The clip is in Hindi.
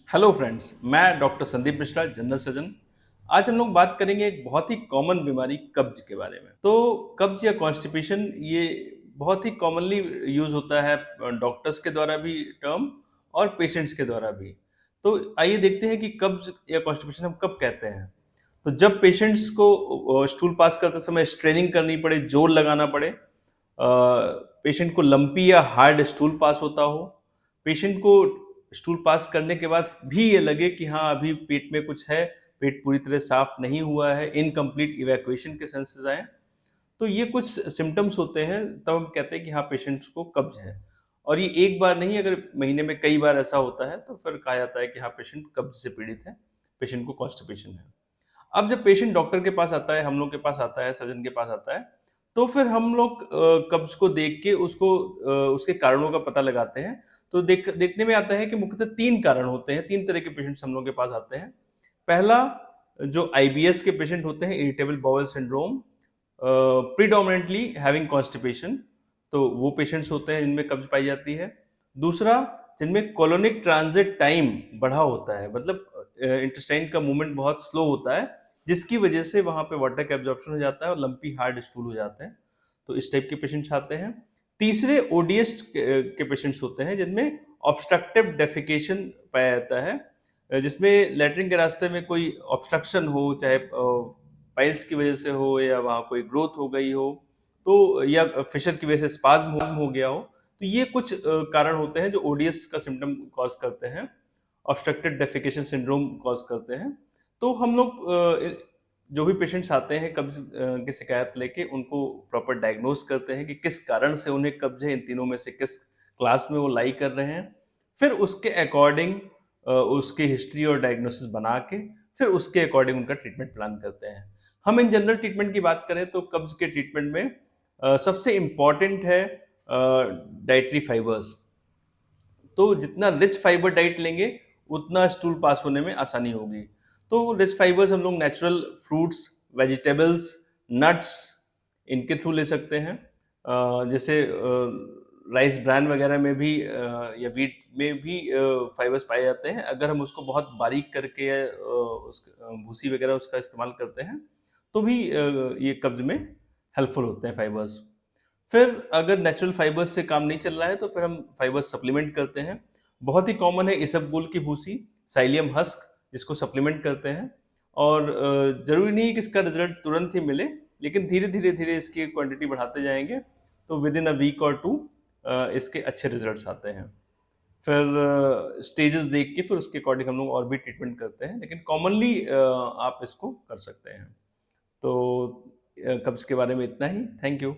हेलो फ्रेंड्स, मैं doctor Sandeep Mishra, general surgeon. आज हम लोग बात करेंगे एक बहुत ही कॉमन बीमारी कब्ज के बारे में। तो कब्ज या कॉन्स्टिपेशन ये बहुत ही कॉमनली यूज़ होता है डॉक्टर्स के द्वारा भी टर्म और पेशेंट्स के द्वारा भी। तो आइए देखते हैं कि कब्ज या कॉन्स्टिपेशन हम कब कहते हैं। तो जब पेशेंट्स को स्टूल पास करते समय स्ट्रेनिंग करनी पड़े, जोर लगाना पड़े, पेशेंट को लंपी या हार्ड स्टूल पास होता हो, पेशेंट को स्टूल पास करने के बाद भी ये लगे कि हाँ, अभी पेट में कुछ है, पेट पूरी तरह साफ नहीं हुआ है, इनकम्प्लीट इवैक्यूएशन के सेंसेस आए, तो ये कुछ सिम्पटम्स होते हैं, तब हम कहते हैं कि हाँ, पेशेंट्स को कब्ज है। और ये एक बार नहीं, अगर महीने में कई बार ऐसा होता है, तो फिर कहा जाता है कि हाँ, पेशेंट कब्ज से पीड़ित है, पेशेंट को कॉन्स्टिपेशन है। अब जब पेशेंट डॉक्टर के पास आता है, हम लोग के पास आता है, सर्जन के पास आता है, तो फिर हम लोग कब्ज को देख के उसके कारणों का पता लगाते हैं। तो देखने में आता है कि मुख्यतः 3 कारण होते हैं, 3 तरह के पेशेंट्स हम लोग के पास आते हैं। पहला, जो आईबीएस के पेशेंट होते हैं, irritable bowel syndrome, predominantly having constipation, तो वो पेशेंट्स होते हैं जिनमें कब्ज पाई जाती है। दूसरा, जिनमें कोलोनिक ट्रांजिट टाइम बढ़ा होता है, मतलब इंटेस्टाइन का मूवमेंट बहुत स्लो होता है, जिसकी वजह से वहाँ पे वाटर का एब्जॉर्प्शन हो जाता है और लंपी हार्ड स्टूल हो जाते हैं। तो इस टाइप के पेशेंट्स आते हैं। तीसरे, ओडीएस के पेशेंट्स होते हैं जिनमें ऑब्स्ट्रक्टिव डेफिकेशन पाया जाता है, जिसमें लैट्रिन के रास्ते में कोई ऑब्स्ट्रक्शन हो, चाहे पाइल्स की वजह से हो या वहाँ कोई ग्रोथ हो गई हो, तो या फिशर की वजह से स्पाज्म हो गया हो, तो ये कुछ कारण होते हैं जो ओडीएस का सिम्टम कॉज करते हैं, ऑब्स्ट्रक्टेड डेफिकेशन सिंड्रोम कॉज करते हैं। तो हम लोग जो भी पेशेंट्स आते हैं कब्ज की शिकायत लेके, उनको प्रॉपर डायग्नोज करते हैं कि किस कारण से उन्हें कब्ज है, इन तीनों में से किस क्लास में वो लाई कर रहे हैं। फिर उसके अकॉर्डिंग उसकी हिस्ट्री और डायग्नोसिस बना के फिर उसके अकॉर्डिंग उनका ट्रीटमेंट प्लान करते हैं। हम इन जनरल ट्रीटमेंट की बात करें तो कब्ज के ट्रीटमेंट में सबसे इम्पॉर्टेंट है डाइटरी फाइबर्स। तो जितना रिच फाइबर डाइट लेंगे, उतना स्टूल पास होने में आसानी होगी। तो रिच फाइबर्स हम लोग नेचुरल फ्रूट्स, वेजिटेबल्स, नट्स, इनके थ्रू ले सकते हैं। जैसे राइस ब्रान वगैरह में भी या व्हीट में भी फाइबर्स पाए जाते हैं। अगर हम उसको बहुत बारीक करके भूसी वगैरह उसका इस्तेमाल करते हैं, तो भी ये कब्ज में हेल्पफुल होते हैं फाइबर्स। फिर अगर नेचुरल फाइबर्स से काम नहीं चल रहा है, तो फिर हम फाइबर्स सप्लीमेंट करते हैं। बहुत ही कॉमन है इसबगोल की भूसी, साइलियम हस्क, जिसको सप्लीमेंट करते हैं। और ज़रूरी नहीं है कि इसका रिजल्ट तुरंत ही मिले, लेकिन धीरे-धीरे इसकी क्वांटिटी बढ़ाते जाएँगे, तो विदिन अ वीक और 2 इसके अच्छे रिजल्ट्स आते हैं। फिर स्टेजेस देख के फिर उसके अकॉर्डिंग हम लोग और भी ट्रीटमेंट करते हैं, लेकिन कॉमनली आप इसको कर सकते हैं। तो कब्ज़ के बारे में इतना ही। Thank you.